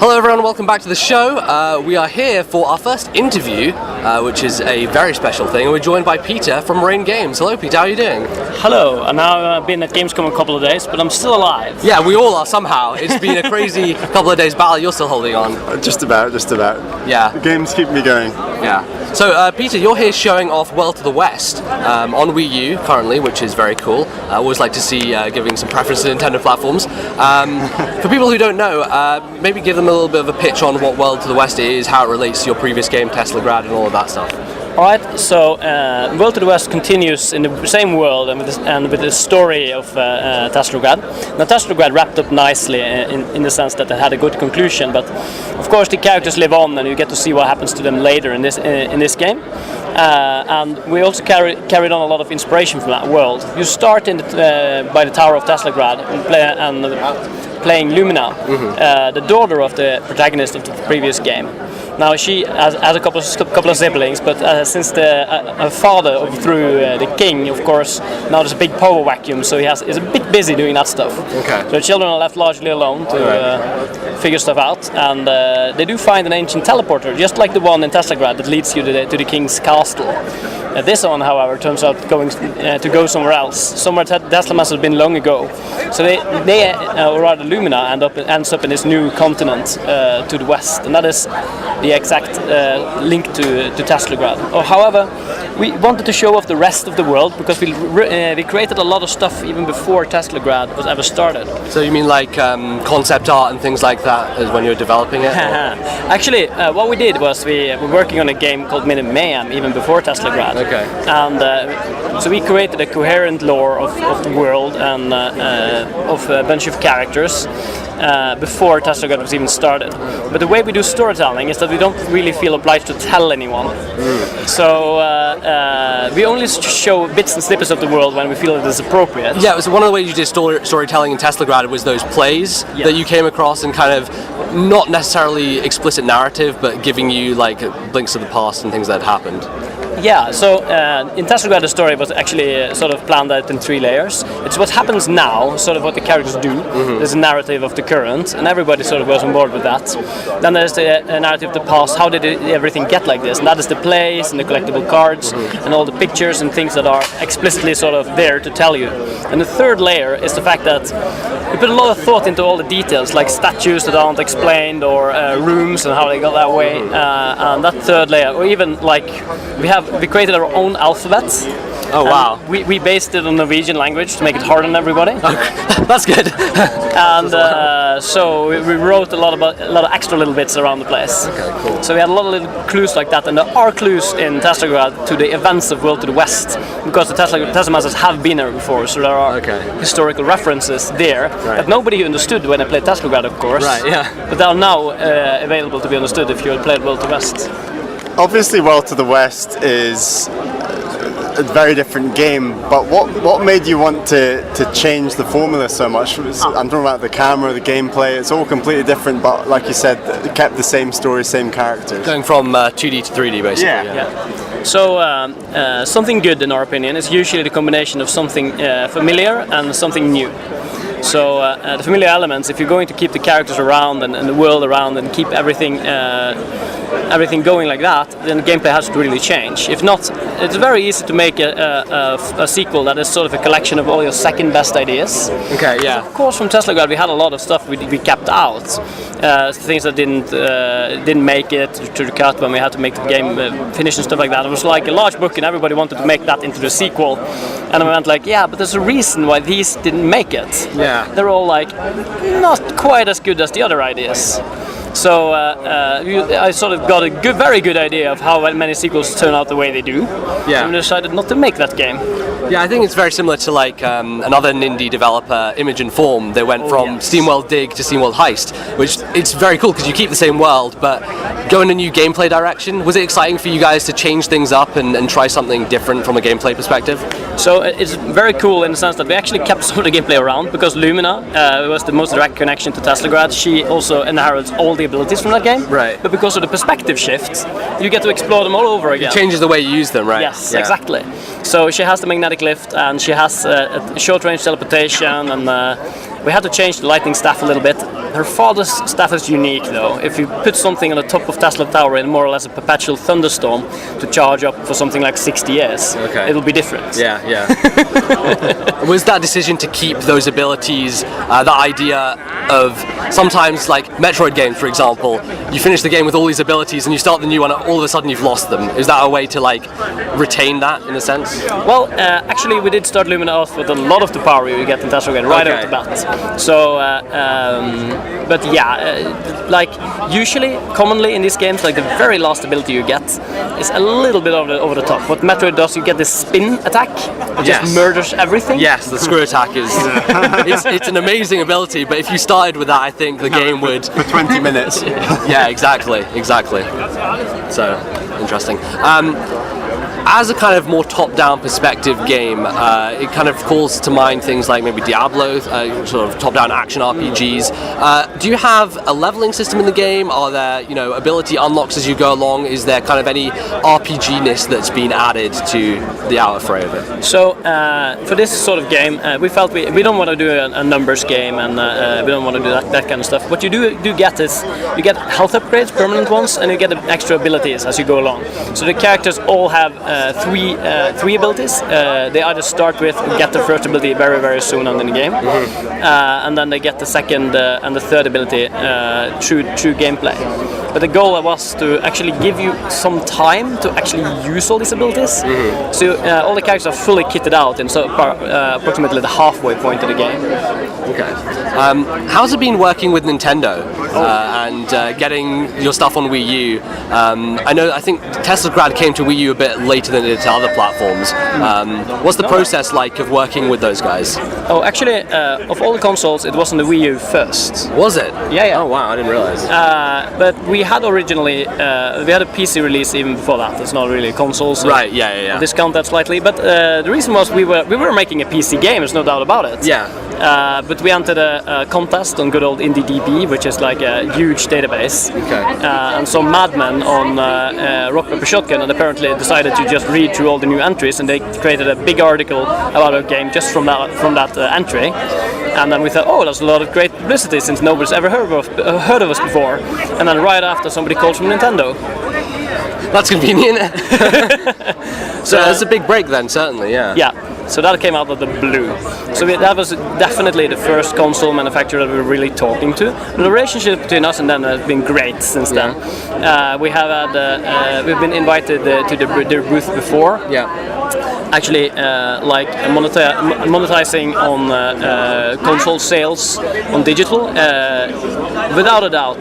Hello everyone, welcome back to the show. We are here for our first interview, which is a very special thing. We're joined by Peter from Rain Games. Hello Peter, how are you doing? Hello, and now I've been at Gamescom a couple of days, but I'm still alive. Yeah, we all are somehow. It's been a crazy couple of days battle, you're still holding on. Just about. Yeah. The games keep me going. Yeah. So Peter, you're here showing off World to the West on Wii U currently, which is very cool. I always like to see giving some preference to Nintendo platforms. For people who don't know, maybe give them a little bit of a pitch on what World to the West is, how it relates to your previous game, Teslagrad, and all of that stuff. Alright, so World to the West continues in the same world and with the story of Teslagrad. Now Teslagrad wrapped up nicely in the sense that it had a good conclusion, but of course the characters live on and you get to see what happens to them later in this game. And we also carried on a lot of inspiration from that world. You start by the Tower of Teslagrad and playing Lumina, the daughter of the protagonist of the previous game. Now she has a couple of siblings, but since her father overthrew the king, of course, now there's a big power vacuum, so is a bit busy doing that stuff. Okay. So the children are left largely alone to figure stuff out, and they do find an ancient teleporter, just like the one in Teslagrad that leads you to the king's castle. This one, however, turns out to go somewhere else, somewhere Tesla must have been long ago. So they or rather Lumina, ends up in this new continent to the west, and that is the exact link to Teslagrad. However, we wanted to show off the rest of the world because we created a lot of stuff even before Teslagrad was ever started. So you mean like concept art and things like that as when you were developing it? Actually, what we did was we were working on a game called Minute Mayhem even before Teslagrad. Okay. And so we created a coherent lore of the world and of a bunch of characters before Teslagrad was even started. But the way we do storytelling is that we don't really feel obliged to tell anyone. So we only show bits and snippets of the world when we feel it is appropriate. Yeah, so one of the ways you did storytelling in Teslagrad was those plays that you came across and kind of not necessarily explicit narrative, but giving you like blinks of the past and things that had happened. Yeah, so in Teslagrad the story was actually sort of planned out in 3 layers. It's what happens now, sort of what the characters do. There's a narrative of the current, and everybody sort of goes on board with that. Then there's the narrative of the past, how did everything get like this? And that is the plays and the collectible cards and all the pictures and things that are explicitly sort of there to tell you. And the 3rd layer is the fact that we put a lot of thought into all the details, like statues that aren't explained or rooms and how they got that way. And that 3rd layer, or even like we created our own alphabet. Oh wow! We based it on Norwegian language to make it hard on everybody. That's good. And so we wrote a lot of extra little bits around the place. Okay, cool. So we had a lot of little clues like that, and there are clues in Teslagrad to the events of World to the West, because the Tesla Masters have been there before. So there are historical references there that nobody understood when I played Teslagrad, of course. Right. Yeah. But they are now available to be understood if you had played World to the West. Obviously, World to the West is a very different game, but what made you want to change the formula so much? I'm talking about the camera, the gameplay, it's all completely different, but like you said, it kept the same story, same characters. Going from 2D to 3D basically. Yeah. So something good in our opinion is usually the combination of something familiar and something new. So the familiar elements, if you're going to keep the characters around and the world around and keep everything going like that, then the gameplay has to really change. If not, it's very easy to make a sequel that is sort of a collection of all your second best ideas. Okay, yeah. So of course, from Teslagrad we had a lot of stuff we kept out, things that didn't make it to the cut when we had to make the game finish and stuff like that. It was like a large book, and everybody wanted to make that into the sequel, and I went like, yeah, but there's a reason why these didn't make it. Yeah. They're all like not quite as good as the other ideas. So I sort of got a very good idea of how many sequels turn out the way they do. Yeah. And decided not to make that game. Yeah, I think it's very similar to like another indie developer, Image and Form. They went from SteamWorld Dig to SteamWorld Heist, which it's very cool because you keep the same world, but go in a new gameplay direction. Was it exciting for you guys to change things up and try something different from a gameplay perspective? So it's very cool in the sense that we actually kept some of the gameplay around, because Lumina was the most direct connection to Teslagrad. She also inherits all the abilities from that game. Right. But because of the perspective shift, you get to explore them all over again. It changes the way you use them, right? Yes, exactly. So she has the magnetic lift, and she has a short-range teleportation, and we had to change the lightning staff a little bit. Her father's stuff is unique, though. If you put something on the top of Tesla Tower in more or less a perpetual thunderstorm to charge up for something like 60 years, it'll be different. Yeah. Was that decision to keep those abilities, the idea of sometimes like Metroid games, for example, you finish the game with all these abilities and you start the new one and all of a sudden you've lost them. Is that a way to like retain that in a sense? Well, actually we did start Lumina off with a lot of the power you get in Tesla Grad right out the bat. So, but yeah, like usually, commonly in these games, like the very last ability you get is a little bit over the top. What Metroid does, you get this spin attack, it just murders everything. Yes, the screw attack is it's an amazing ability, but if you started with that, I think the game would for 20 minutes. Yeah, exactly. So interesting. As a kind of more top-down perspective game, it kind of calls to mind things like maybe Diablo, sort of top-down action RPGs. Do you have a leveling system in the game? Are there, ability unlocks as you go along? Is there kind of any RPG-ness that's been added to the outer fray of it? So for this sort of game, we felt we don't want to do a numbers game, and we don't want to do that kind of stuff. What you do get is you get health upgrades, permanent ones, and you get extra abilities as you go along. So the characters all have three abilities. They either start with get the first ability very, very soon on in the game, and then they get the second and the third ability through gameplay. But the goal was to actually give you some time to actually use all these abilities. So all the characters are fully kitted out in approximately the halfway point of the game. Okay. How's it been working with Nintendo and getting your stuff on Wii U? I think Tesla Grad came to Wii U a bit later than it did to other platforms. What's the process like of working with those guys? Oh, actually, of all the consoles, it was on the Wii U first. Was it? Yeah. Oh wow, I didn't realize. But we had originally we had a PC release even before that. It's not really a console, so right? Yeah. Discount that slightly. But the reason was we were making a PC game. There's no doubt about it. Yeah. But we entered a contest on good old IndieDB, which is like a huge database. Okay. And some madmen on Rock Paper Shotgun and apparently decided to just read through all the new entries, and they created a big article about our game just from that entry. And then we thought, oh, there's a lot of great publicity since nobody's ever heard of us before. And then right after, somebody called from Nintendo. That's convenient. So it's a big break then, certainly, yeah. Yeah. So that came out of the blue. So that was definitely the first console manufacturer that we were really talking to. The relationship between us and them has been great since then. We have had we've been invited to their booth before. Yeah. Actually, like monetizing on console sales on digital, without a doubt,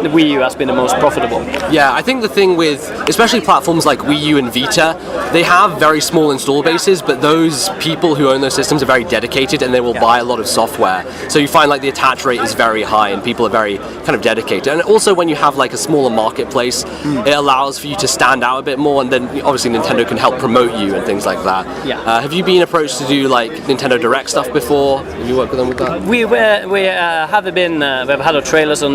the Wii U has been the most profitable. Yeah, I think the thing with, especially platforms like Wii U and Vita, they have very small install bases, but those people who own those systems are very dedicated and they will buy a lot of software. So you find like the attach rate is very high and people are very kind of dedicated. And also when you have like a smaller marketplace, it allows for you to stand out a bit more, and then obviously Nintendo can help promote you and things like that. Yeah. Have you been approached to do like Nintendo Direct stuff before? Have you worked with them with that? We have been, we've had our trailers on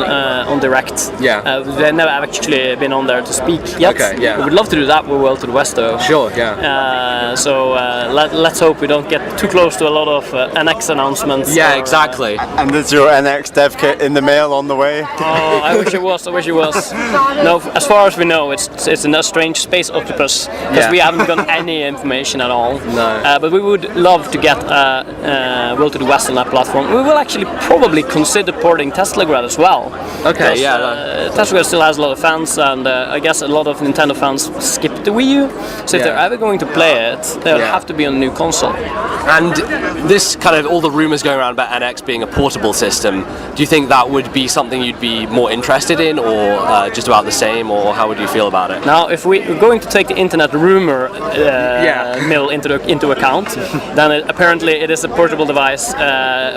Direct. Yeah. They've never actually been on there to speak yet. Okay, yeah. We would love to do that with World to the West, though. Sure, yeah. So let's hope we don't get too close to a lot of NX announcements. Yeah, exactly. And is your NX dev kit in the mail on the way? Oh, I wish it was. No, as far as we know, it's in a strange space octopus, because we haven't got any information at all. No. But we would love to get World to the West on that platform. We will actually probably consider porting Tesla Grad as well. Okay, yeah. Tesla Grad still has a lot of fans, and I guess a lot of Nintendo fans skip the Wii U. So if they're ever going to play it, they'll have to be on a new console. And this kind of, all the rumors going around about NX being a portable system, do you think that would be something you'd be more interested in, or just about the same, or how would you feel about it? Now, if we're going to take the internet rumor mill into account, then apparently it is a portable device,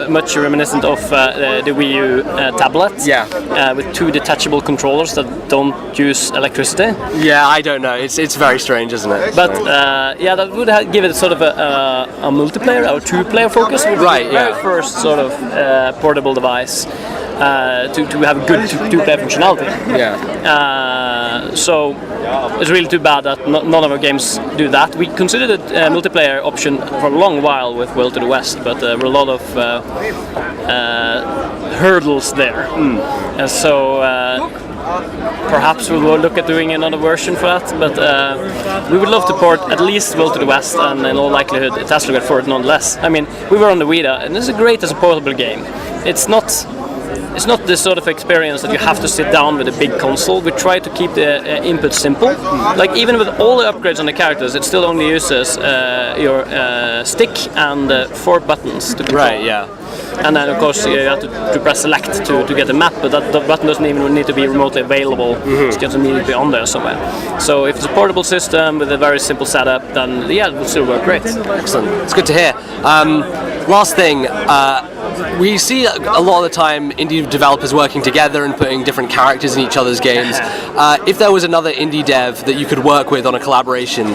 much reminiscent of the Wii U tablet, with two detachable controllers that don't use electricity. Yeah, I don't know. It's very strange, isn't it? But that would give it sort of a multiplayer or two-player focus. Would be the very first sort of portable device. to have good two-player functionality. So it's really too bad that none of our games do that. We considered a multiplayer option for a long while with World to the West, but there were a lot of hurdles there. So perhaps we will look at doing another version for that, but we would love to port at least World to the West and in all likelihood Taslogad for it nonetheless. I mean, we were on the Wii U, and this is great as a portable game. It's not the sort of experience that you have to sit down with a big console. We try to keep the input simple. Like even with all the upgrades on the characters, it still only uses your stick and 4 buttons to control. Right, yeah. And then of course you have to press select to get a map, but that button doesn't even need to be remotely available. It's just immediately on there somewhere. So if it's a portable system with a very simple setup, then yeah, it will still work great. Excellent. It's good to hear. Last thing, we see a lot of the time indie developers working together and putting different characters in each other's games. If there was another indie dev that you could work with on a collaboration,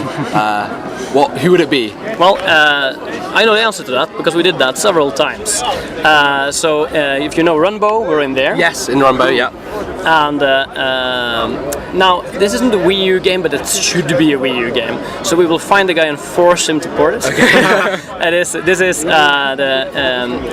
who would it be? Well, I know the answer to that because we did that several times. So if you know Runbow, we're in there. Yes, in Runbow, yeah. And now this isn't a Wii U game, but it should be a Wii U game. So we will find a guy and force him to port it. Okay. This is the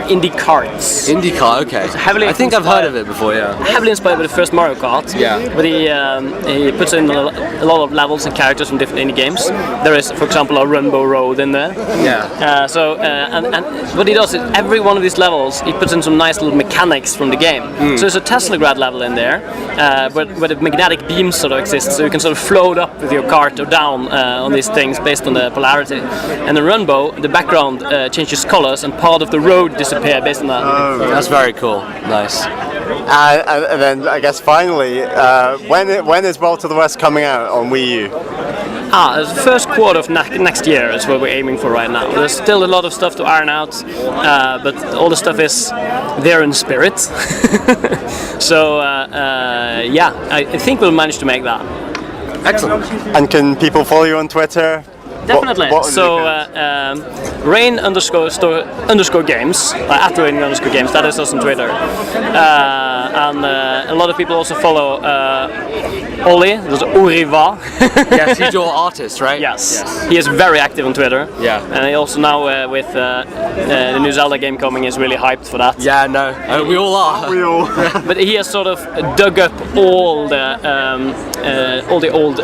Indie Karts. Indie Kart, okay. I think I've heard of it before, yeah. Heavily inspired by the first Mario Kart. Yeah. But he puts in a lot of levels and characters from different indie games. There is, for example, a Runbow Road in there. Yeah. And what he does is every one of these levels he puts in some nice little mechanics from the game. So there's a Taslograd level in there where the magnetic beams sort of exist, so you can sort of float up with your cart or down on these things based on the polarity. And in Runbow, the background changes colors and part of the road disappears based on that. That's very cool. Nice. And then I guess finally, when is World to the West coming out on Wii U? The first quarter of next year is what we're aiming for right now. There's still a lot of stuff to iron out, but all the stuff is there in spirit. So yeah, I think we'll manage to make that. Excellent. And can people follow you on Twitter? Definitely. So Rain underscore games, at Rain underscore games, that is us on Twitter. And a lot of people also follow Ollie, there's Uriva. Yes, he's your artist, right? Yes. He is very active on Twitter. Yeah. And he also now with the new Zelda game coming is really hyped for that. Yeah, no, we all are. We all. But he has sort of dug up all the old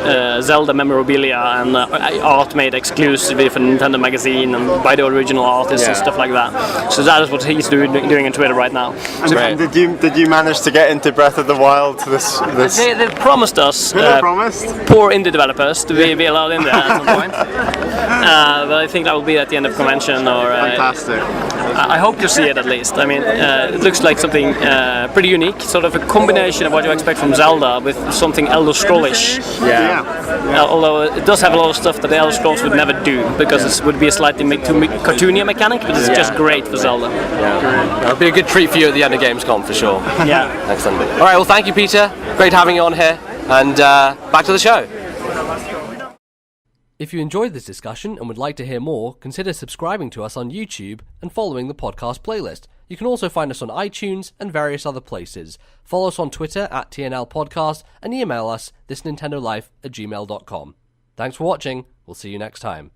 Zelda memorabilia and art made exclusively for Nintendo Magazine and by the original artists and stuff like that. So that is what he's doing on Twitter right now. And did you manage to get into Breath of the Wild? They promised us poor indie developers to be allowed in there at some point. But I think that will be at the end of convention or. Fantastic. I hope to see it at least. I mean, it looks like something pretty unique, sort of a combination of what you expect from Zelda with something Elder Scrollish. Yeah. Although it does have a lot of stuff that the Elder Scrolls would never do, because it would be a slightly too cartoonier mechanic, but it's just great for Zelda. Yeah. It'll be a good treat for you at the end of Gamescom for sure. Yeah. Excellent. All right. Well, thank you, Peter. Great having you on here. And back to the show. If you enjoyed this discussion and would like to hear more, consider subscribing to us on YouTube and following the podcast playlist. You can also find us on iTunes and various other places. Follow us on Twitter at TNL Podcast and email us thisnintendolife@gmail.com. Thanks for watching. We'll see you next time.